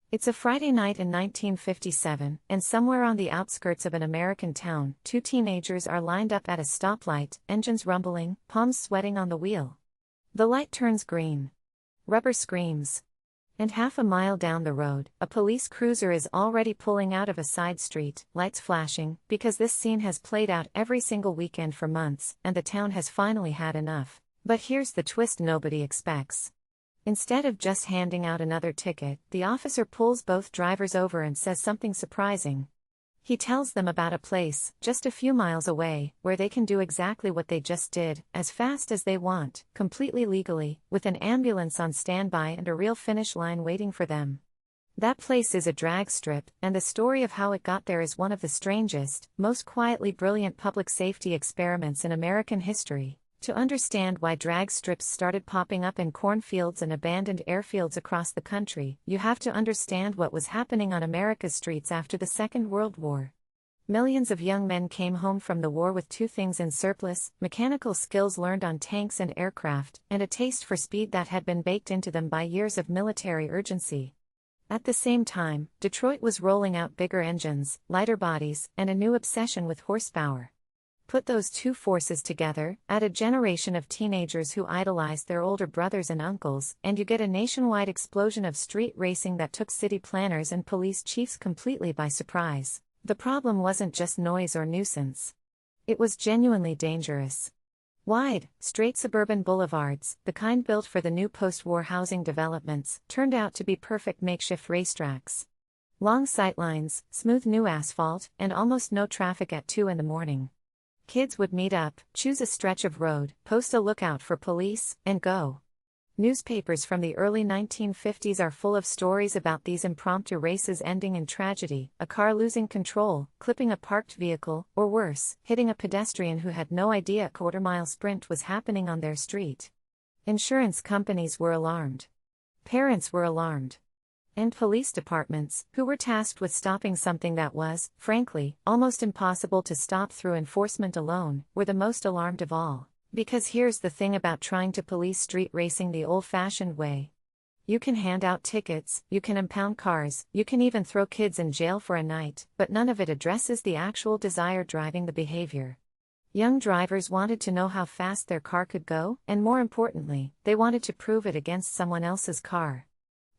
It's a Friday night in 1957, and somewhere on the outskirts of an American town, two teenagers are lined up at a stoplight, engines rumbling, palms sweating on the wheel. The light turns green. Rubber screams. And half a mile down the road, a police cruiser is already pulling out of a side street, lights flashing, because this scene has played out every single weekend for months, and the town has finally had enough. But here's the twist nobody expects. Instead of just handing out another ticket, the officer pulls both drivers over and says something surprising. He tells them about a place, just a few miles away, where they can do exactly what they just did, as fast as they want, completely legally, with an ambulance on standby and a real finish line waiting for them. That place is a drag strip, and the story of how it got there is one of the strangest, most quietly brilliant public safety experiments in American history. To understand why drag strips started popping up in cornfields and abandoned airfields across the country, you have to understand what was happening on America's streets after the Second World War. Millions of young men came home from the war with two things in surplus: mechanical skills learned on tanks and aircraft, and a taste for speed that had been baked into them by years of military urgency. At the same time, Detroit was rolling out bigger engines, lighter bodies, and a new obsession with horsepower. Put those two forces together, add a generation of teenagers who idolized their older brothers and uncles, and you get a nationwide explosion of street racing that took city planners and police chiefs completely by surprise. The problem wasn't just noise or nuisance. It was genuinely dangerous. Wide, straight suburban boulevards, the kind built for the new post-war housing developments, turned out to be perfect makeshift racetracks. Long sightlines, smooth new asphalt, and almost no traffic at 2 in the morning. Kids would meet up, choose a stretch of road, post a lookout for police, and go. Newspapers from the early 1950s are full of stories about these impromptu races ending in tragedy: a car losing control, clipping a parked vehicle, or worse, hitting a pedestrian who had no idea a quarter-mile sprint was happening on their street. Insurance companies were alarmed. Parents were alarmed. And police departments, who were tasked with stopping something that was, frankly, almost impossible to stop through enforcement alone, were the most alarmed of all. Because here's the thing about trying to police street racing the old-fashioned way. You can hand out tickets, you can impound cars, you can even throw kids in jail for a night, but none of it addresses the actual desire driving the behavior. Young drivers wanted to know how fast their car could go, and more importantly, they wanted to prove it against someone else's car.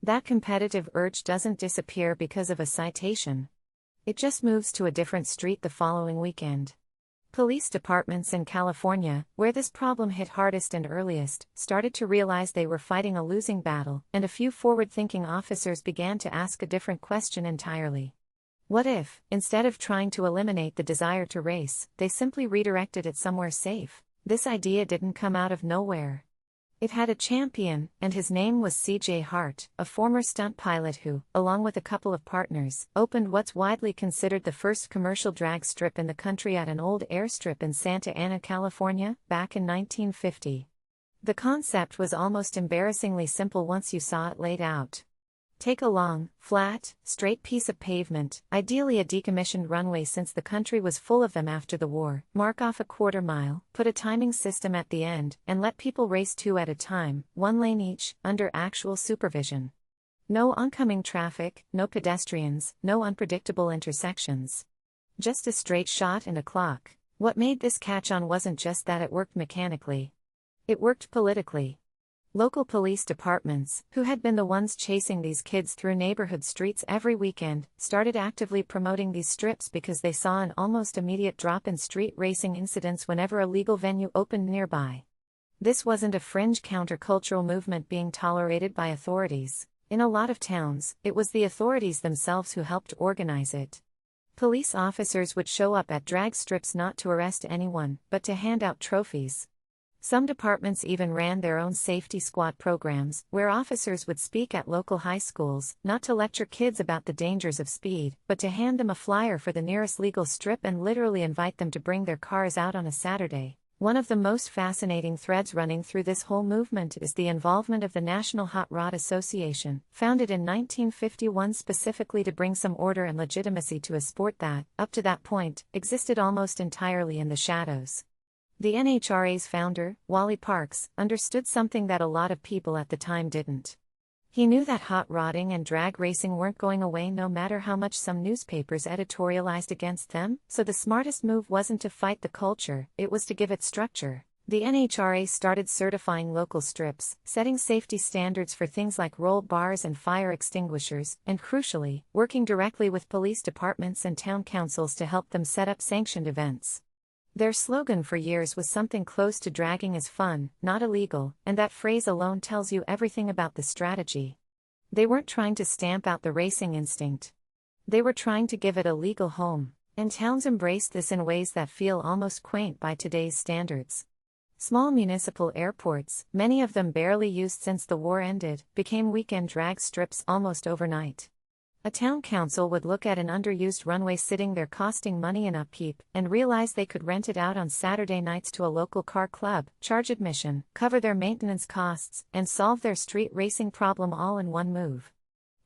That competitive urge doesn't disappear because of a citation. It just moves to a different street the following weekend. Police departments in California, where this problem hit hardest and earliest, started to realize they were fighting a losing battle, and a few forward-thinking officers began to ask a different question entirely. What if, instead of trying to eliminate the desire to race, they simply redirected it somewhere safe? This idea didn't come out of nowhere. It had a champion, and his name was C.J. Hart, a former stunt pilot who, along with a couple of partners, opened what's widely considered the first commercial drag strip in the country at an old airstrip in Santa Ana, California, back in 1950. The concept was almost embarrassingly simple once you saw it laid out. Take a long, flat, straight piece of pavement, ideally a decommissioned runway since the country was full of them after the war, mark off a quarter mile, put a timing system at the end, and let people race 2 at a time, 1 lane each, under actual supervision. No oncoming traffic, no pedestrians, no unpredictable intersections. Just a straight shot and a clock. What made this catch on wasn't just that it worked mechanically. It worked politically. Local police departments, who had been the ones chasing these kids through neighborhood streets every weekend, started actively promoting these strips because they saw an almost immediate drop in street racing incidents whenever a legal venue opened nearby. This wasn't a fringe countercultural movement being tolerated by authorities. In a lot of towns, it was the authorities themselves who helped organize it. Police officers would show up at drag strips not to arrest anyone, but to hand out trophies. Some departments even ran their own safety squad programs, where officers would speak at local high schools, not to lecture kids about the dangers of speed, but to hand them a flyer for the nearest legal strip and literally invite them to bring their cars out on a Saturday. One of the most fascinating threads running through this whole movement is the involvement of the National Hot Rod Association, founded in 1951 specifically to bring some order and legitimacy to a sport that, up to that point, existed almost entirely in the shadows. The NHRA's founder, Wally Parks, understood something that a lot of people at the time didn't. He knew that hot rodding and drag racing weren't going away no matter how much some newspapers editorialized against them, so the smartest move wasn't to fight the culture, it was to give it structure. The NHRA started certifying local strips, setting safety standards for things like roll bars and fire extinguishers, and crucially, working directly with police departments and town councils to help them set up sanctioned events. Their slogan for years was something close to "dragging is fun, not illegal," and that phrase alone tells you everything about the strategy. They weren't trying to stamp out the racing instinct. They were trying to give it a legal home, and towns embraced this in ways that feel almost quaint by today's standards. Small municipal airports, many of them barely used since the war ended, became weekend drag strips almost overnight. A town council would look at an underused runway sitting there costing money in upkeep, and realize they could rent it out on Saturday nights to a local car club, charge admission, cover their maintenance costs, and solve their street racing problem all in one move.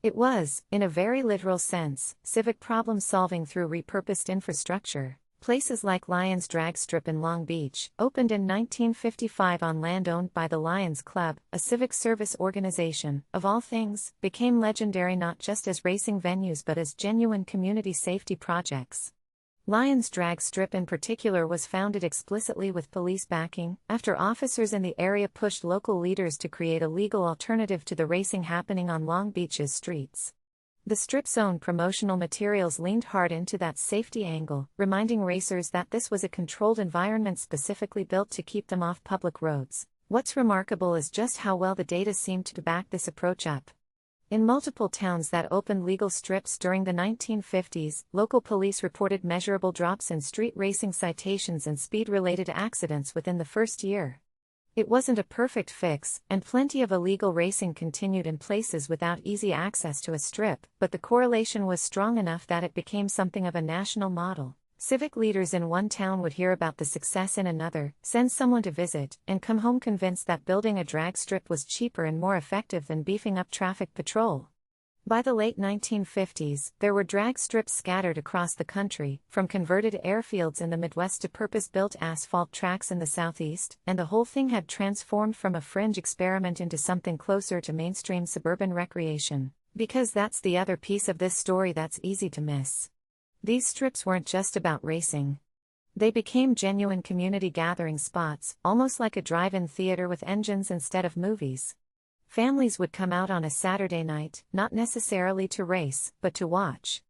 It was, in a very literal sense, civic problem solving through repurposed infrastructure. Places like Lions Drag Strip in Long Beach, opened in 1955 on land owned by the Lions Club, a civic service organization, of all things, became legendary not just as racing venues but as genuine community safety projects. Lions Drag Strip in particular was founded explicitly with police backing, after officers in the area pushed local leaders to create a legal alternative to the racing happening on Long Beach's streets. The strip's own promotional materials leaned hard into that safety angle, reminding racers that this was a controlled environment specifically built to keep them off public roads. What's remarkable is just how well the data seemed to back this approach up. In multiple towns that opened legal strips during the 1950s, local police reported measurable drops in street racing citations and speed-related accidents within the first year. It wasn't a perfect fix, and plenty of illegal racing continued in places without easy access to a strip, but the correlation was strong enough that it became something of a national model. Civic leaders in one town would hear about the success in another, send someone to visit, and come home convinced that building a drag strip was cheaper and more effective than beefing up traffic patrol. By the late 1950s, there were drag strips scattered across the country, from converted airfields in the Midwest to purpose-built asphalt tracks in the Southeast, and the whole thing had transformed from a fringe experiment into something closer to mainstream suburban recreation. Because that's the other piece of this story that's easy to miss. These strips weren't just about racing. They became genuine community gathering spots, almost like a drive-in theater with engines instead of movies. Families would come out on a Saturday night, not necessarily to race, but to watch.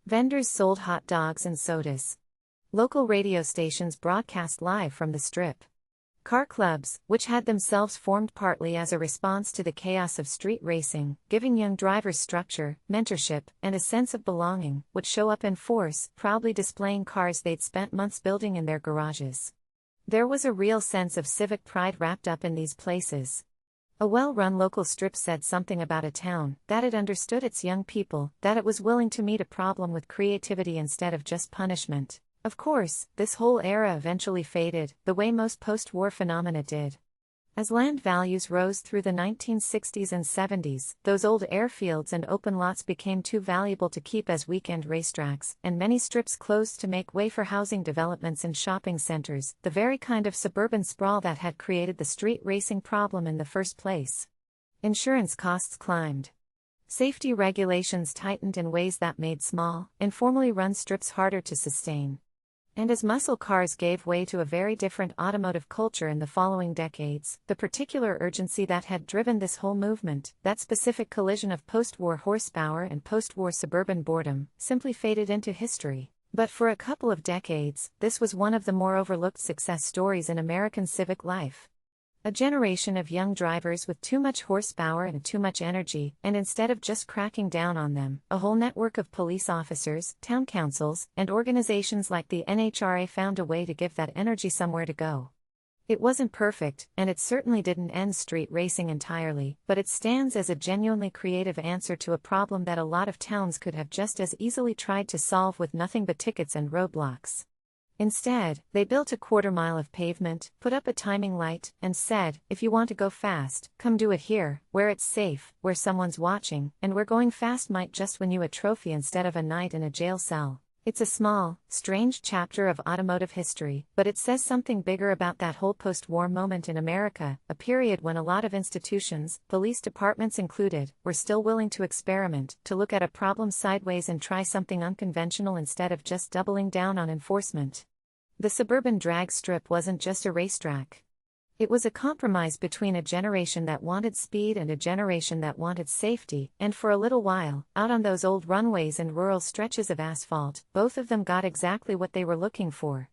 Vendors sold hot dogs and sodas. Local radio stations broadcast live from the strip. Car clubs, which had themselves formed partly as a response to the chaos of street racing, giving young drivers structure, mentorship, and a sense of belonging, would show up in force, proudly displaying cars they'd spent months building in their garages. There was a real sense of civic pride wrapped up in these places. A well-run local strip said something about a town, that it understood its young people, that it was willing to meet a problem with creativity instead of just punishment. Of course, this whole era eventually faded, the way most post-war phenomena did. As land values rose through the 1960s and 70s, those old airfields and open lots became too valuable to keep as weekend racetracks, and many strips closed to make way for housing developments and shopping centers, the very kind of suburban sprawl that had created the street racing problem in the first place. Insurance costs climbed. Safety regulations tightened in ways that made small, informally run strips harder to sustain. And as muscle cars gave way to a very different automotive culture in the following decades, the particular urgency that had driven this whole movement, that specific collision of post-war horsepower and post-war suburban boredom, simply faded into history. But for a couple of decades, this was one of the more overlooked success stories in American civic life. A generation of young drivers with too much horsepower and too much energy, and instead of just cracking down on them, a whole network of police officers, town councils, and organizations like the NHRA found a way to give that energy somewhere to go. It wasn't perfect, and it certainly didn't end street racing entirely, but it stands as a genuinely creative answer to a problem that a lot of towns could have just as easily tried to solve with nothing but tickets and roadblocks. Instead, they built a quarter-mile of pavement, put up a timing light, and said, if you want to go fast, come do it here, where it's safe, where someone's watching, and where going fast might just win you a trophy instead of a night in a jail cell. It's a small, strange chapter of automotive history, but it says something bigger about that whole post-war moment in America, a period when a lot of institutions, police departments included, were still willing to experiment, to look at a problem sideways and try something unconventional instead of just doubling down on enforcement. The suburban drag strip wasn't just a racetrack. It was a compromise between a generation that wanted speed and a generation that wanted safety, and for a little while, out on those old runways and rural stretches of asphalt, both of them got exactly what they were looking for.